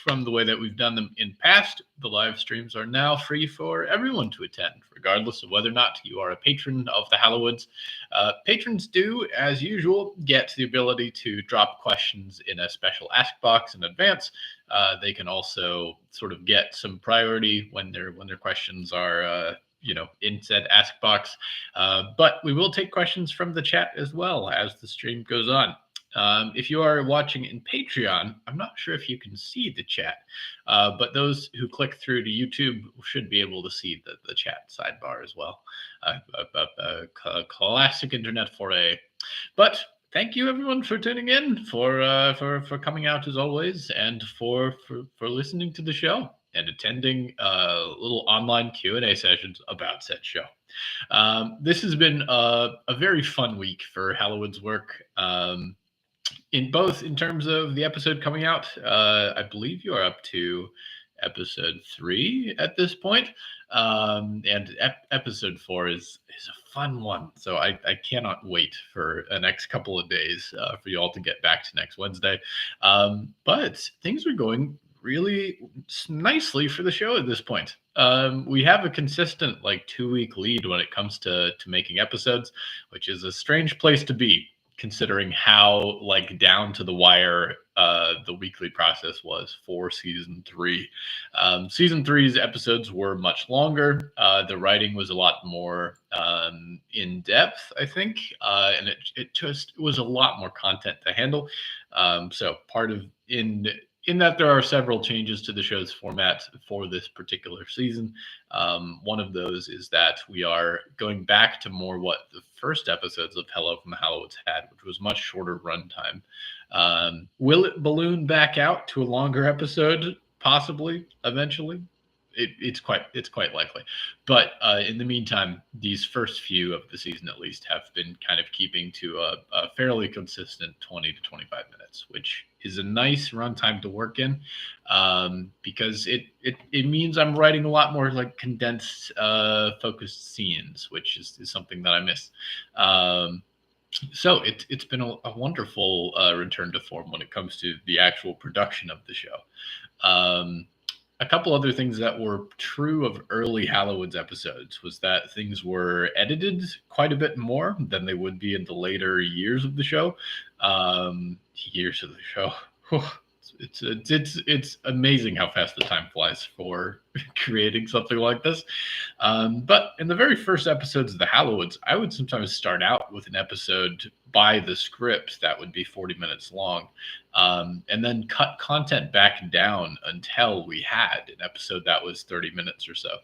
from the way that we've done them in past. The live streams are now free for everyone to attend, regardless of whether or not you are a patron of the Hallowoods. Patrons do, as usual, get the ability to drop questions in a special ask box in advance. They can also sort of get some priority when their questions are in said ask box. But we will take questions from the chat as well as the stream goes on. If you are watching in Patreon, I'm not sure if you can see the chat, but those who click through to YouTube should be able to see the chat sidebar as well. A classic internet foray. But thank you everyone for tuning in, for coming out as always, and for listening to the show and attending little online Q&A sessions about said show. This has been a very fun week for Hallowoods work. In terms of the episode coming out, I believe you are up to episode 3 at this point. And episode 4 is a fun one. So I cannot wait for the next couple of days for you all to get back to next Wednesday. But things are going really nicely for the show at this point. We have a consistent 2-week lead when it comes to making episodes, which is a strange place to be, considering how down to the wire the weekly process was for season 3. Season 3's episodes were much longer. The writing was a lot more in depth, I think, and it just was a lot more content to handle. So part of in that there are several changes to the show's format for this particular season. One of those is that we are going back to more what the first episodes of Hello from the Hallowoods had, which was much shorter runtime. Will it balloon back out to a longer episode? Possibly, eventually. It's quite likely. But in the meantime, these first few of the season at least have been kind of keeping to a fairly consistent 20 to 25 minutes, which is a nice runtime to work in, because it means I'm writing a lot more condensed, focused scenes, which is something that I miss. So it's been a wonderful return to form when it comes to the actual production of the show. A couple other things that were true of early Hallowoods episodes was that things were edited quite a bit more than they would be in the later years of the show. It's amazing how fast the time flies for creating something like this. But in the very first episodes of the Hallowoods, I would sometimes start out with an episode by the script that would be 40 minutes long, and then cut content back down until we had an episode that was 30 minutes or so.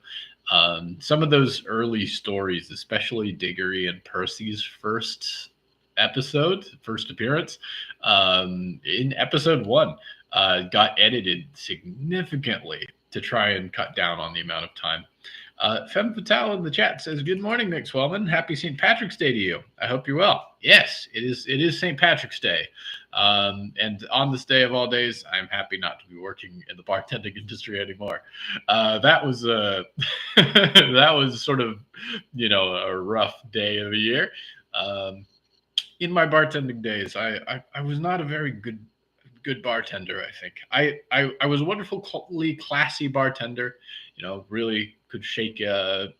Some of those early stories, especially Diggory and Percy's first appearance, in episode 1, got edited significantly to try and cut down on the amount of time. Femme Fatale in the chat says, "Good morning, Nick Swellman. Happy St. Patrick's Day to you. I hope you're well." Yes, it is St. Patrick's Day. And on this day of all days, I'm happy not to be working in the bartending industry anymore. That was that was sort of, a rough day of the year. In my bartending days, I was not a very good bartender. I think I was a wonderfully classy bartender. Really could shake a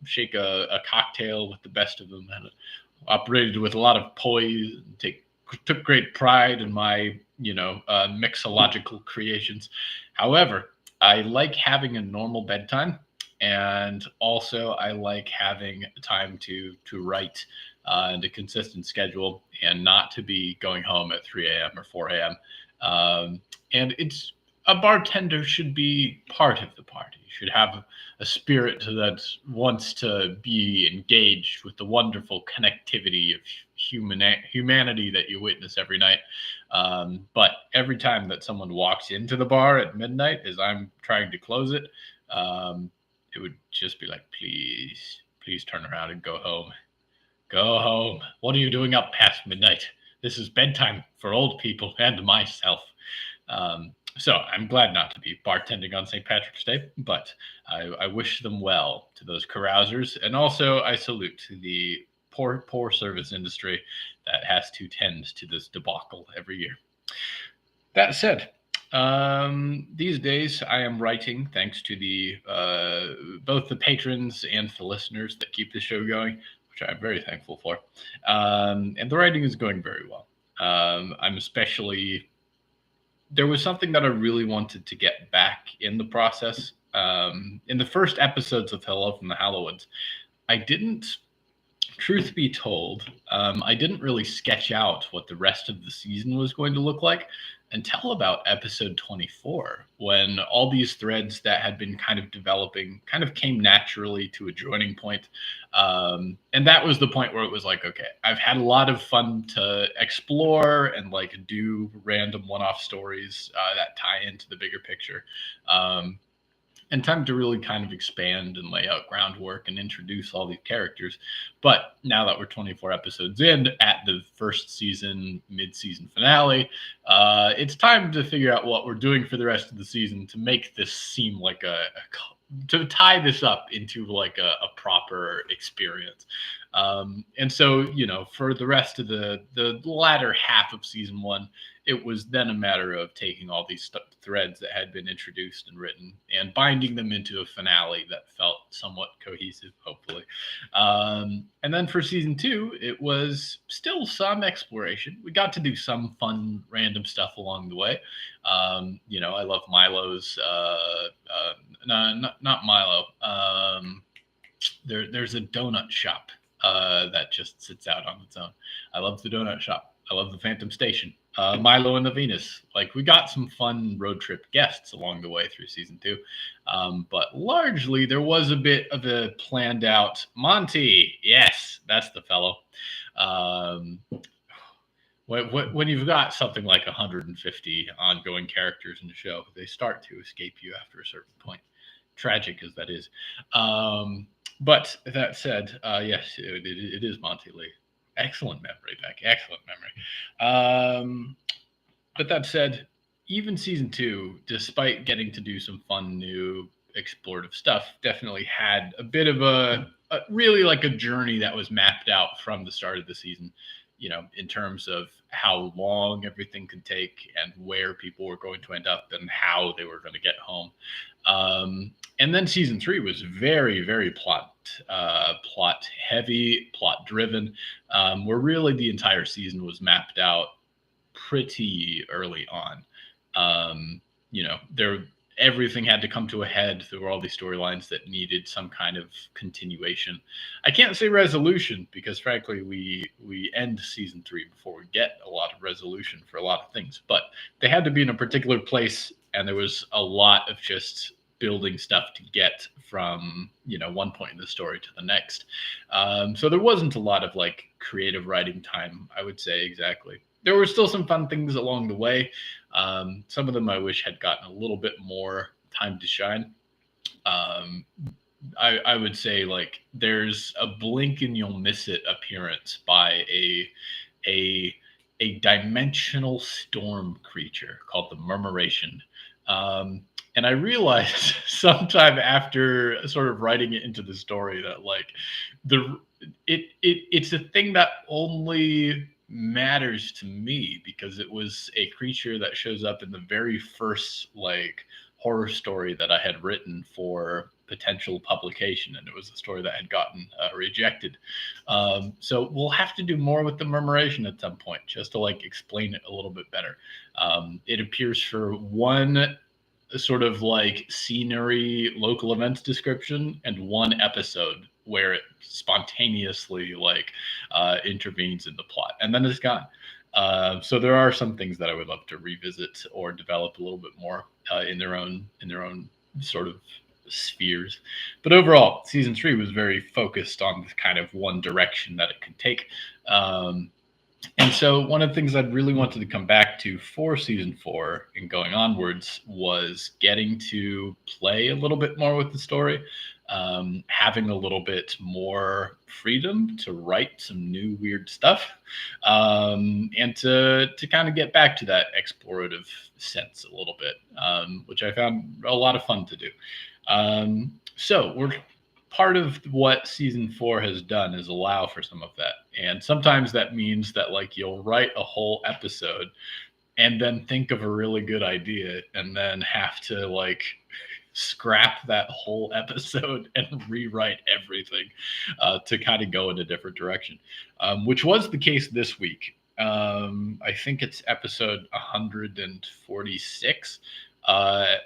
cocktail with the best of them, and operated with a lot of poise and took great pride in my mixological creations. However, I like having a normal bedtime, and also I like having time to write and a consistent schedule, and not to be going home at 3 a.m. or 4 a.m. And a bartender should be part of the party, should have a spirit that wants to be engaged with the wonderful connectivity of humanity that you witness every night. But every time that someone walks into the bar at midnight as I'm trying to close it, it would just be like, please turn around and go home. Go home. What are you doing up past midnight? This is bedtime for old people and myself. So I'm glad not to be bartending on St. Patrick's Day, but I wish them well, to those carousers. And also I salute to the poor service industry that has to tend to this debacle every year. That said, These days, I am writing thanks to the both the patrons and the listeners that keep the show going, which I'm very thankful for. And the writing is going very well. I'm especially there was something that I really wanted to get back in the process. In the first episodes of Hello from the Hallowoods, I didn't truth be told, I didn't really sketch out what the rest of the season was going to look like until about episode 24, when all these threads that had been kind of developing kind of came naturally to a joining point. And that was the point where it was like, okay, I've had a lot of fun to explore and like do random one off stories that tie into the bigger picture. Um, and time to really kind of expand and lay out groundwork and introduce all these characters. But now that we're 24 episodes in at the first season, mid-season finale, it's time to figure out what we're doing for the rest of the season to make this seem like to tie this up into like a proper experience. And so, for the rest of the latter half of season one, it was then a matter of taking all these threads that had been introduced and written and binding them into a finale that felt somewhat cohesive, hopefully. And then for season two, it was still some exploration. We got to do some fun, random stuff along the way. I love Milo's. No, not Milo. There's a donut shop that just sits out on its own. I love the donut shop. I love the Phantom Station. Milo and the Venus. Like, we got some fun road trip guests along the way through season two. But largely, there was a bit of a planned out Monty. Yes, that's the fellow. Um, when you've got something like 150 ongoing characters in the show, they start to escape you after a certain point. Tragic as that is. But that said, yes, it is Monty Lee. Excellent memory, Beck. Excellent memory. But that said, even season two, despite getting to do some fun new explorative stuff, definitely had a bit of a really like a journey that was mapped out from the start of the season. In terms of how long everything could take and where people were going to end up and how they were going to get home. And then season three was very, very plot heavy, plot driven, where really the entire season was mapped out pretty early on. There everything had to come to a head. There were all these storylines that needed some kind of continuation. I can't say resolution because, frankly, we end season three before we get a lot of resolution for a lot of things. But they had to be in a particular place, and there was a lot of just building stuff to get from one point in the story to the next. So there wasn't a lot of like creative writing time, I would say. Exactly. There were still some fun things along the way. Some of them I wish had gotten a little bit more time to shine. I would say like there's a blink and you'll miss it appearance by a dimensional storm creature called the Murmuration. And I realized sometime after sort of writing it into the story that like it's a thing that only matters to me because it was a creature that shows up in the very first like horror story that I had written for potential publication, and it was a story that had gotten rejected. So we'll have to do more with the Murmuration at some point just to like explain it a little bit better. It appears for one sort of like scenery local events description and one episode where it spontaneously like intervenes in the plot and then it's gone. So there are some things that I would love to revisit or develop a little bit more in their own sort of spheres. But overall, season three was very focused on kind of one direction that it could take. And so one of the things I'd really wanted to come back to for season four and going onwards was getting to play a little bit more with the story, having a little bit more freedom to write some new weird stuff, and to kind of get back to that explorative sense a little bit, which I found a lot of fun to do. So we're part of what season four has done is allow for some of that. And sometimes that means that like you'll write a whole episode and then think of a really good idea and then have to like scrap that whole episode and rewrite everything to kind of go in a different direction, which was the case this week. I think it's episode 146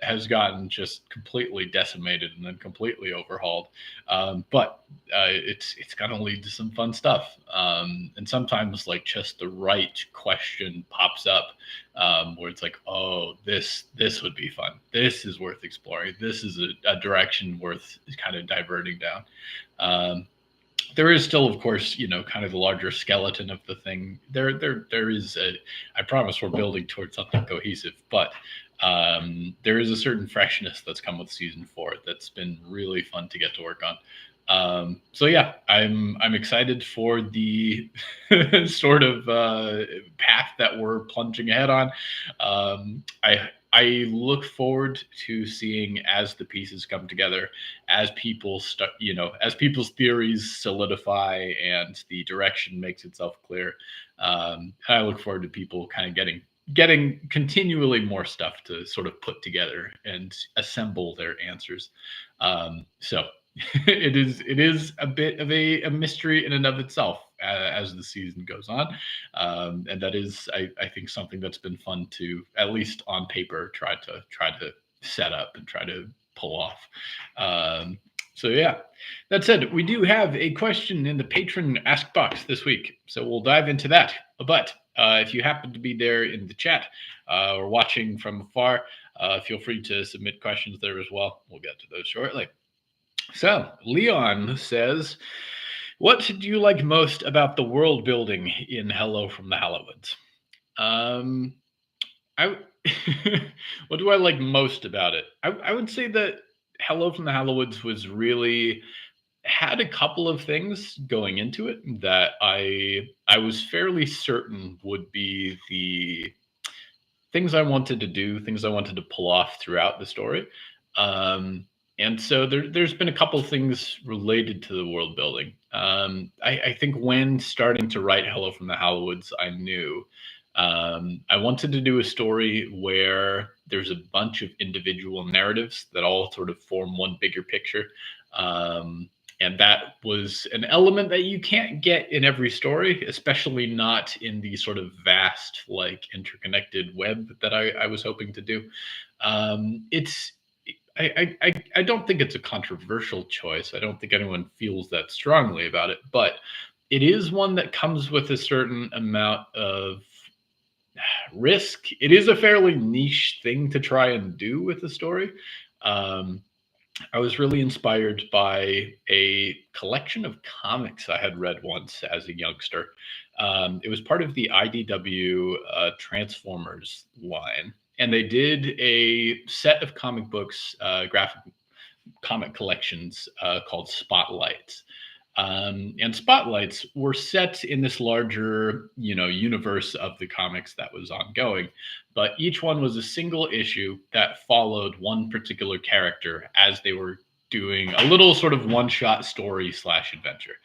has gotten just completely decimated and then completely overhauled. But it's going to lead to some fun stuff. And sometimes like just the right question pops up where it's like, oh, this would be fun. This is worth exploring. This is a direction worth kind of diverting down. Um, there is still, of course, kind of the larger skeleton of the thing. There is a. I promise we're building towards something cohesive, but there is a certain freshness that's come with season 4 that's been really fun to get to work on. So yeah, I'm excited for the sort of path that we're plunging ahead on. I look forward to seeing as the pieces come together, as people start, as people's theories solidify and the direction makes itself clear. I look forward to people kind of getting continually more stuff to sort of put together and assemble their answers. So it is a bit of a mystery in and of itself as the season goes on, and that is I think something that's been fun to, at least on paper, try to set up and try to pull off. So yeah, that said, we do have a question in the patron ask box this week, so we'll dive into that. But if you happen to be there in the chat or watching from afar, feel free to submit questions there as well. We'll get to those shortly. So, Leon says, what do you like most about the world building in Hello from the Hallowoods? I what do I like most about it? I would say that Hello from the Hallowoods was really had a couple of things going into it that I was fairly certain would be the things I wanted to do, things I wanted to pull off throughout the story. And so there's been a couple of things related to the world building. I think when starting to write Hello from the Hallowoods, I knew I wanted to do a story where there's a bunch of individual narratives that all sort of form one bigger picture. And that was an element that you can't get in every story, especially not in the sort of vast, like interconnected web that I was hoping to do. It's I don't think it's a controversial choice. I don't think anyone feels that strongly about it, but it is one that comes with a certain amount of risk. It is a fairly niche thing to try and do with the story. Um, I was really inspired by a collection of comics I had read once as a youngster. It was part of the IDW Transformers line, and they did a set of comic books, graphic comic collections called Spotlights. And Spotlights were set in this larger, universe of the comics that was ongoing, but each one was a single issue that followed one particular character as they were doing a little sort of one-shot story slash adventure.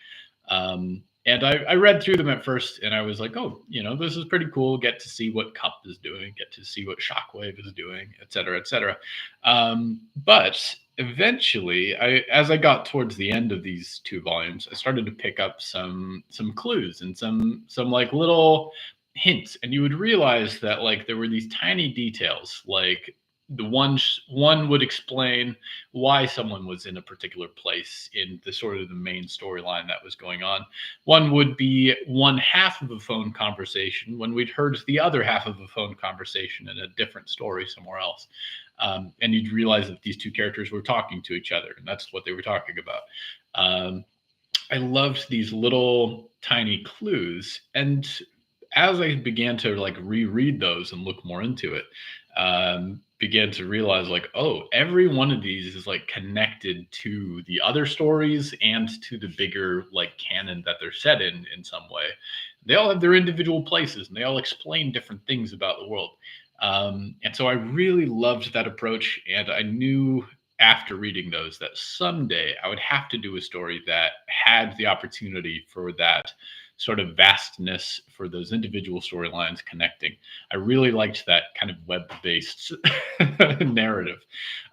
And I read through them at first, and I was like, oh, this is pretty cool. Get to see what Cup is doing, get to see what Shockwave is doing, et cetera, et cetera. But eventually, as I got towards the end of these 2 volumes, I started to pick up some clues and some like little hints, and you would realize that like there were these tiny details, like the one would explain why someone was in a particular place in the sort of the main storyline that was going on. One would be one half of a phone conversation when we'd heard the other half of a phone conversation in a different story somewhere else. And you'd realize that these 2 characters were talking to each other, and that's what they were talking about. I loved these little tiny clues, and as I began to like reread those and look more into it, began to realize like, oh, every one of these is like connected to the other stories and to the bigger like canon that they're set in some way. They all have their individual places, and they all explain different things about the world. And so I really loved that approach, and I knew after reading those that someday I would have to do a story that had the opportunity for that sort of vastness for those individual storylines connecting. I really liked that kind of web-based narrative.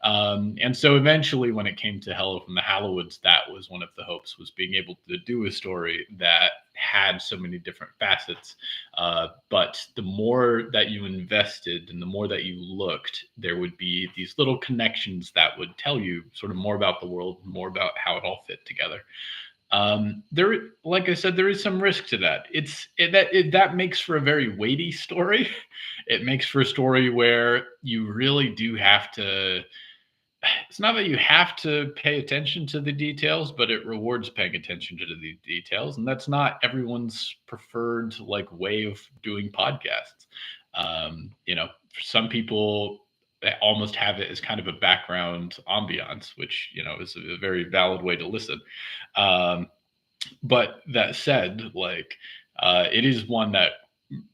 And so eventually, when it came to Hello from the Hallowoods, that was one of the hopes, was being able to do a story that had so many different facets. But the more that you invested and the more that you looked, there would be these little connections that would tell you sort of more about the world, more about how it all fit together. There, like I said, there is some risk to that. That makes for a very weighty story. It makes for a story where you really do have to. It's not that you have to pay attention to the details, but it rewards paying attention to the details, and that's not everyone's preferred like way of doing podcasts. For some people, they almost have it as kind of a background ambiance, which is a very valid way to listen. Um, but that said, like it is one that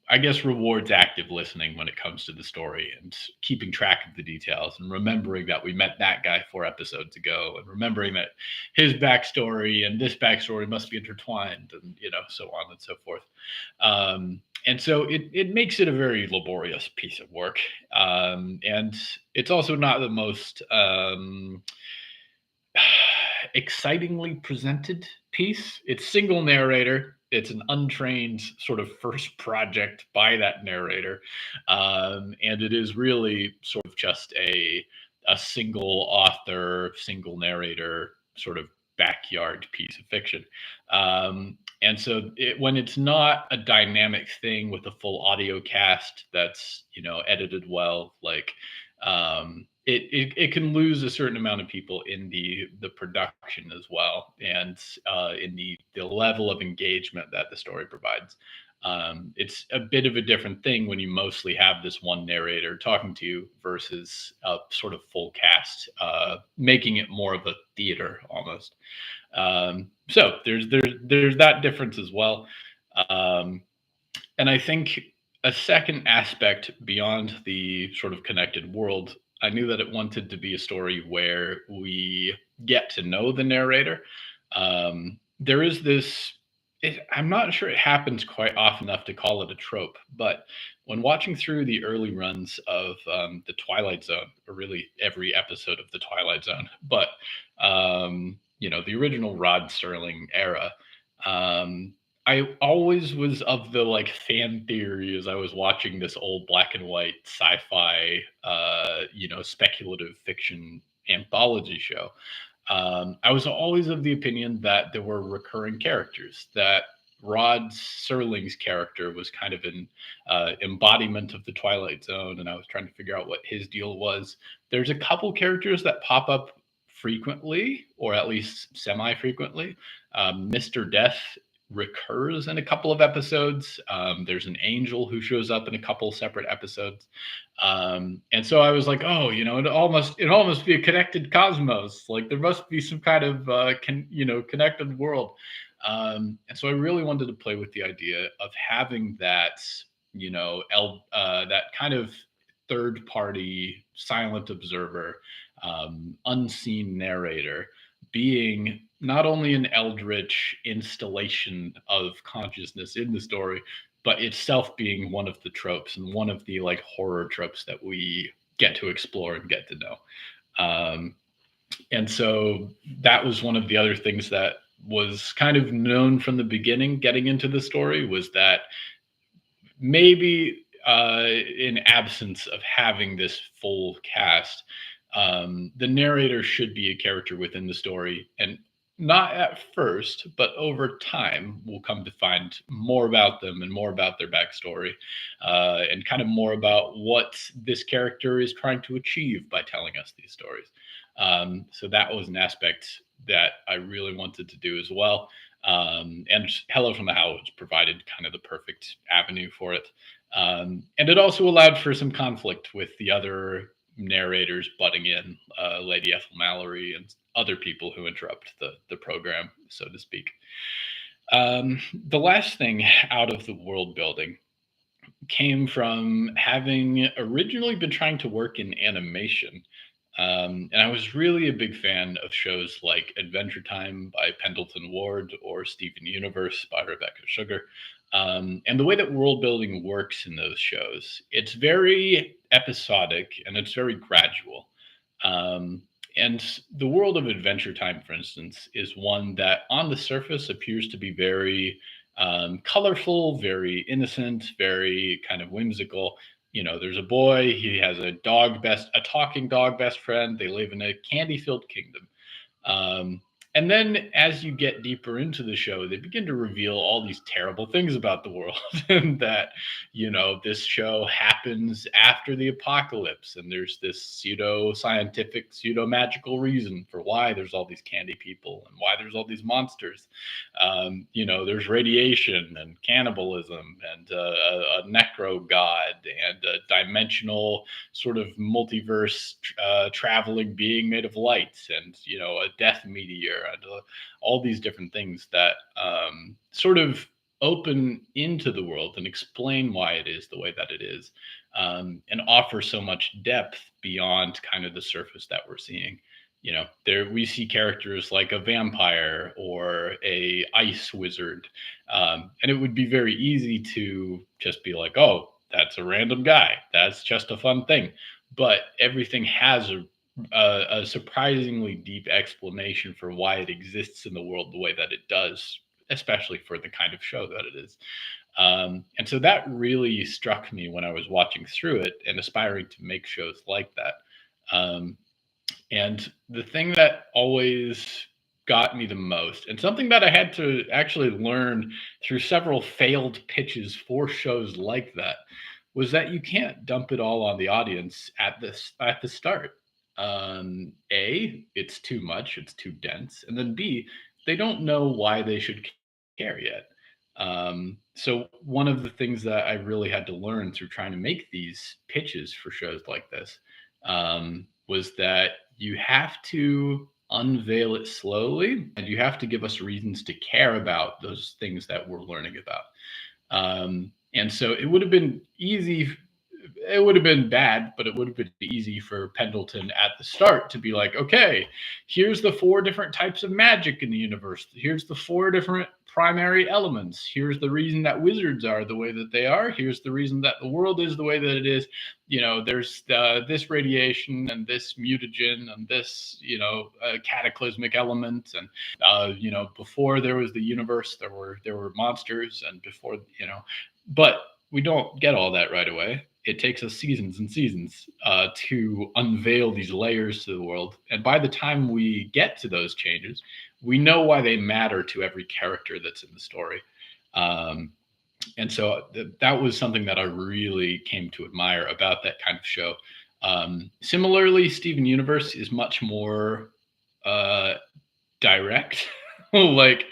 I guess rewards active listening when it comes to the story and keeping track of the details and remembering that we met that guy 4 episodes ago and remembering that his backstory and this backstory must be intertwined and so on and so forth. And so it makes it a very laborious piece of work. And it's also not the most excitingly presented piece. It's single narrator. It's an untrained sort of first project by that narrator, and it is really sort of just a single author, single narrator sort of backyard piece of fiction. And so when it's not a dynamic thing with a full audio cast that's edited well, like it can lose a certain amount of people in the production as well, and in the level of engagement that the story provides. It's a bit of a different thing when you mostly have this one narrator talking to you versus a sort of full cast, making it more of a theater almost. So there's that difference as well. Um, and I think a second aspect beyond the sort of connected world, I knew that it wanted to be a story where we get to know the narrator. There is this, I'm not sure it happens quite often enough to call it a trope, but when watching through the early runs of The Twilight Zone, or really every episode of The Twilight Zone, but, the original Rod Serling era, um, I always was of the like fan theory as I was watching this old black and white sci-fi, speculative fiction anthology show. I was always of the opinion that there were recurring characters, that Rod Serling's character was kind of an embodiment of the Twilight Zone, and I was trying to figure out what his deal was. There's a couple characters that pop up frequently, or at least semi-frequently. Mr. Death recurs in a couple of episodes. There's an angel who shows up in a couple separate episodes. And so I was like, oh, it almost be a connected cosmos. Like there must be some kind of connected world. And so I really wanted to play with the idea of having that, that kind of third party silent observer, unseen narrator being not only an eldritch installation of consciousness in the story, but itself being one of the tropes and one of the like horror tropes that we get to explore and get to know. And so that was one of the other things that was kind of known from the beginning getting into the story, was that maybe in absence of having this full cast, the narrator should be a character within the story, and not at first, but over time, we'll come to find more about them and more about their backstory, and kind of more about what this character is trying to achieve by telling us these stories. So that was an aspect that I really wanted to do as well. And Hello from the Hallowoods provided kind of the perfect avenue for it. And it also allowed for some conflict with the other narrators butting in, Lady Ethel Mallory and other people who interrupt the program, so to speak. The last thing out of the world building came from having originally been trying to work in animation. And I was really a big fan of shows like Adventure Time by Pendleton Ward or Steven Universe by Rebecca Sugar. And the way that world building works in those shows, it's very episodic and it's very gradual. Um, and the world of Adventure Time, for instance, is one that on the surface appears to be very colorful, very innocent, very kind of whimsical. There's a boy, he has a talking dog best friend. They live in a candy filled kingdom. Um, and then as you get deeper into the show, they begin to reveal all these terrible things about the world and that, this show happens after the apocalypse. And there's this pseudo scientific, pseudo magical reason for why there's all these candy people and why there's all these monsters. There's radiation and cannibalism and a necro god and a dimensional sort of multiverse traveling being made of light and a death meteor and all these different things that sort of open into the world and explain why it is the way that it is, and offer so much depth beyond kind of the surface that we're seeing. There we see characters like a vampire or a ice wizard, and it would be very easy to just be like, oh, that's a random guy, that's just a fun thing. But everything has a surprisingly deep explanation for why it exists in the world the way that it does, especially for the kind of show that it is. And so that really struck me when I was watching through it and aspiring to make shows like that. Um, and the thing that always got me the most, and something that I had to actually learn through several failed pitches for shows like that, was that you can't dump it all on the audience at the start. A, it's too much, it's too dense, and then B, they don't know why they should care yet. So one of the things that I really had to learn through trying to make these pitches for shows like this, was that you have to unveil it slowly and you have to give us reasons to care about those things that we're learning about. And so it would have been bad, but it would have been easy for Pendleton at the start to be like, okay, here's the four different types of magic in the universe. Here's the four different primary elements. Here's the reason that wizards are the way that they are. Here's the reason that the world is the way that it is. There's this radiation and this mutagen and this, cataclysmic element. And, before there was the universe, there were monsters. And before, but we don't get all that right away. It takes us seasons and seasons to unveil these layers to the world. And by the time we get to those changes, we know why they matter to every character that's in the story. Um, and so that was something that I really came to admire about that kind of show. Similarly, Steven Universe is much more uh, direct. Like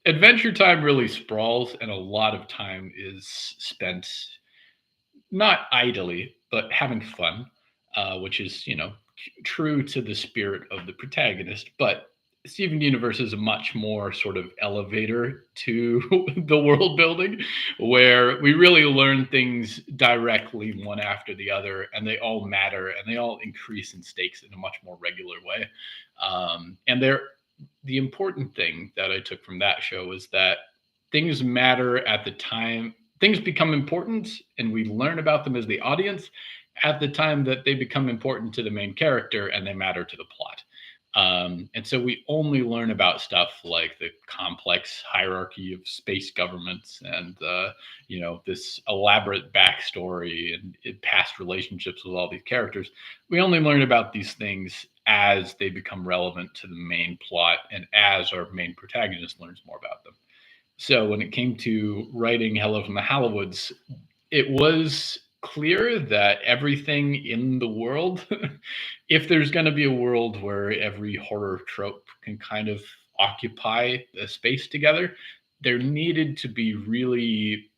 Adventure Time really sprawls, and a lot of time is spent not idly, but having fun, which is, true to the spirit of the protagonist. But Steven Universe is a much more sort of elevator to the world building, where we really learn things directly one after the other, and they all matter and they all increase in stakes in a much more regular way. And the important thing that I took from that show is that things matter at the time. Things become important, and we learn about them as the audience at the time that they become important to the main character and they matter to the plot. And so we only learn about stuff like the complex hierarchy of space governments and, this elaborate backstory and past relationships with all these characters. We only learn about these things as they become relevant to the main plot and as our main protagonist learns more about them. So when it came to writing Hello from the Hallowoods, it was clear that everything in the world, if there's going to be a world where every horror trope can kind of occupy a space together, there needed to be really,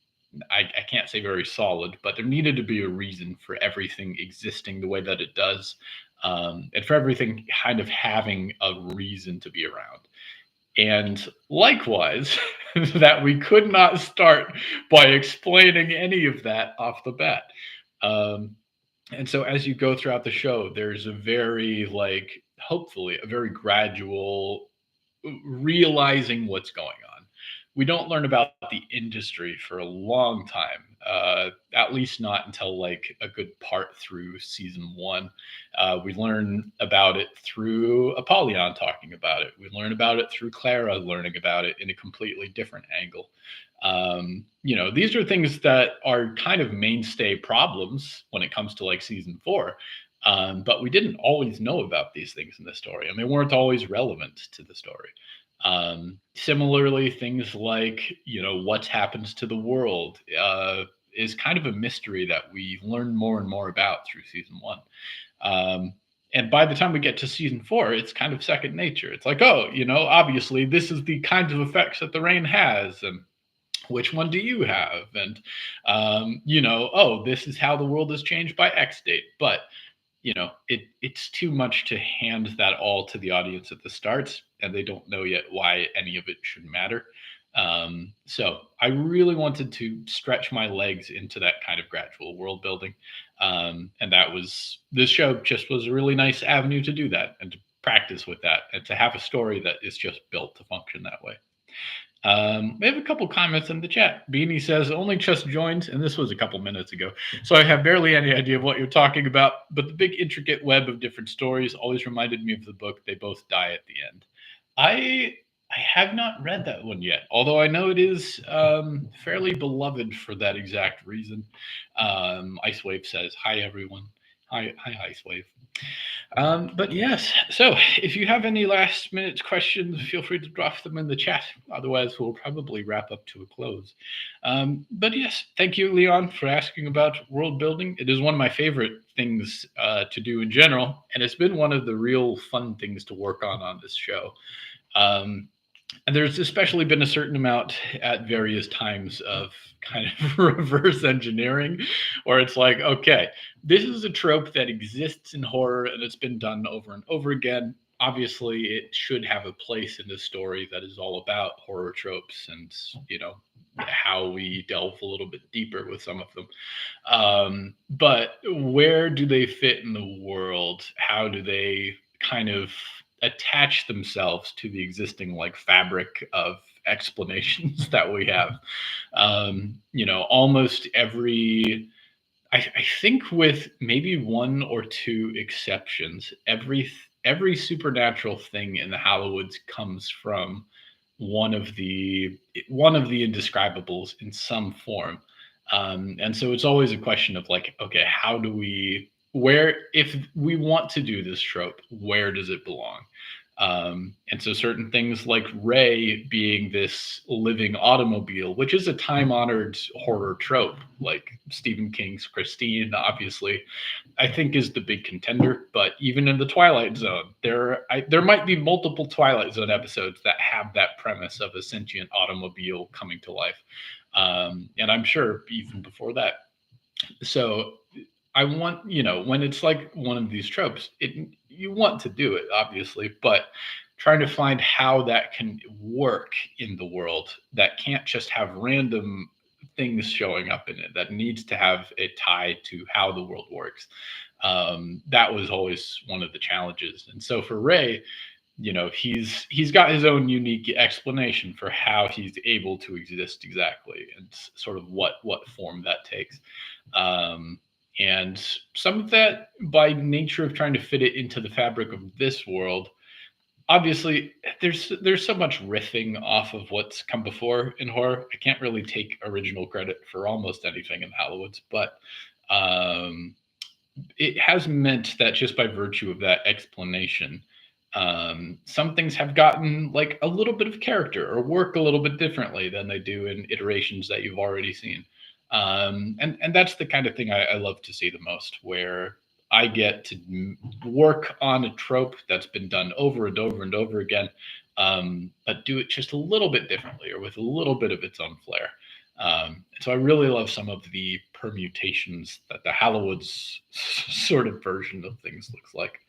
I can't say very solid, but there needed to be a reason for everything existing the way that it does, and for everything kind of having a reason to be around. And likewise, that we could not start by explaining any of that off the bat. Um, And so as you go throughout the show, there's a very like hopefully a very gradual realizing what's going on. We don't learn about the industry for a long time, at least not until like a good part through season one. We learn about it through Apollyon talking about it. We learn about it through Clara learning about it in a completely different angle. These are things that are kind of mainstay problems when it comes to like season four. But we didn't always know about these things in the story, and they weren't always relevant to the story. Similarly, things like what happens to the world is kind of a mystery that we learn more and more about through season one. Um, and by the time we get to season four, it's kind of second nature. It's like, oh, obviously this is the kinds of effects that the rain has, and which one do you have? And oh, this is how the world has changed by X date. But it's too much to hand that all to the audience at the start, and they don't know yet why any of it should matter. So I really wanted to stretch my legs into that kind of gradual world building, and this show just was a really nice avenue to do that and to practice with that and to have a story that is just built to function that way. We have a couple comments in the chat. Beanie says, only just joined, and this was a couple minutes ago, so I have barely any idea of what you're talking about, but the big intricate web of different stories always reminded me of the book They Both Die at the End. I have not read that one yet, although I know it is fairly beloved for that exact reason. Icewave says, hi, everyone. Hi, Icewave. But yes, so if you have any last minute questions, feel free to drop them in the chat. Otherwise, we'll probably wrap up to a close. But yes, thank you, Leon, for asking about world building. It is one of my favorite things to do in general, and it's been one of the real fun things to work on this show. And there's especially been a certain amount at various times of kind of reverse engineering where it's like, okay, this is a trope that exists in horror and it's been done over and over again. Obviously, it should have a place in the story that is all about horror tropes and, how we delve a little bit deeper with some of them. But where do they fit in the world? How do they kind of attach themselves to the existing like fabric of explanations that we have? Almost every I think with maybe one or two exceptions, every supernatural thing in the Hallowoods comes from one of the indescribables in some form. And so it's always a question of like, okay, how do we where if we want to do this trope, where does it belong? And so certain things like Ray being this living automobile, which is a time-honored horror trope, like Stephen King's Christine, obviously, I think is the big contender. But even in the Twilight Zone, there might be multiple Twilight Zone episodes that have that premise of a sentient automobile coming to life. And I'm sure even before that. So I want, when it's like one of these tropes, you want to do it, obviously, but trying to find how that can work in the world that can't just have random things showing up in it, that needs to have a tie to how the world works. That was always one of the challenges. And so for Ray, he's got his own unique explanation for how he's able to exist exactly and sort of what form that takes. And some of that, by nature of trying to fit it into the fabric of this world, obviously there's so much riffing off of what's come before in horror. I can't really take original credit for almost anything in Hallowoods, but it has meant that just by virtue of that explanation, some things have gotten like a little bit of character or work a little bit differently than they do in iterations that you've already seen. And that's the kind of thing I love to see the most, where I get to work on a trope that's been done over and over and over again, but do it just a little bit differently or with a little bit of its own flair. So I really love some of the permutations that the Hallowoods sort of version of things looks like.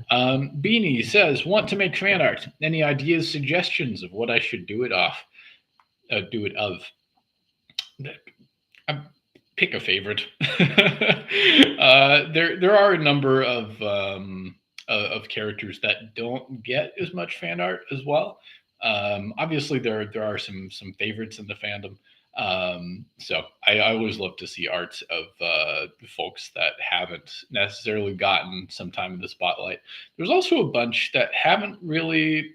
Beanie says, want to make fan art. Any ideas, suggestions of what I should do it of? pick a favorite. There are a number of characters that don't get as much fan art as well. Obviously, there are some favorites in the fandom. So I always love to see art of folks that haven't necessarily gotten some time in the spotlight. There's also a bunch that haven't really.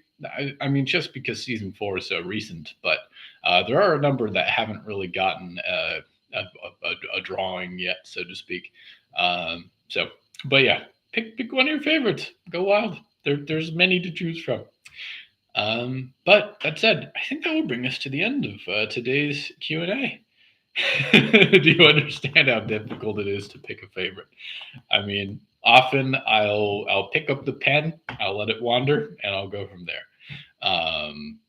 I mean, just because season 4 is so recent, but there are a number that haven't really gotten a drawing yet, so to speak. So, but yeah, pick one of your favorites. Go wild. There's many to choose from. But that said, I think that will bring us to the end of today's Q&A. Do you understand how difficult it is to pick a favorite? I mean, often I'll pick up the pen, I'll let it wander, and I'll go from there. Um,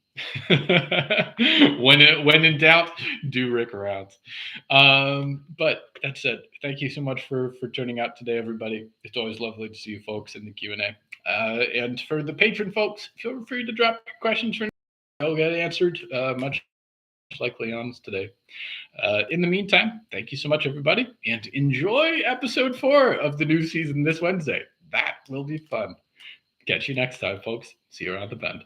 when in doubt, do Rick around. But that said, thank you so much for turning out today, everybody. It's always lovely to see you folks in the Q&A. And for the patron folks, feel free to drop your questions for they'll get answered much like Leon's today. In the meantime, thank you so much, everybody, and enjoy episode 4 of the new season this Wednesday. That will be fun. Catch you next time, folks. See you around the bend.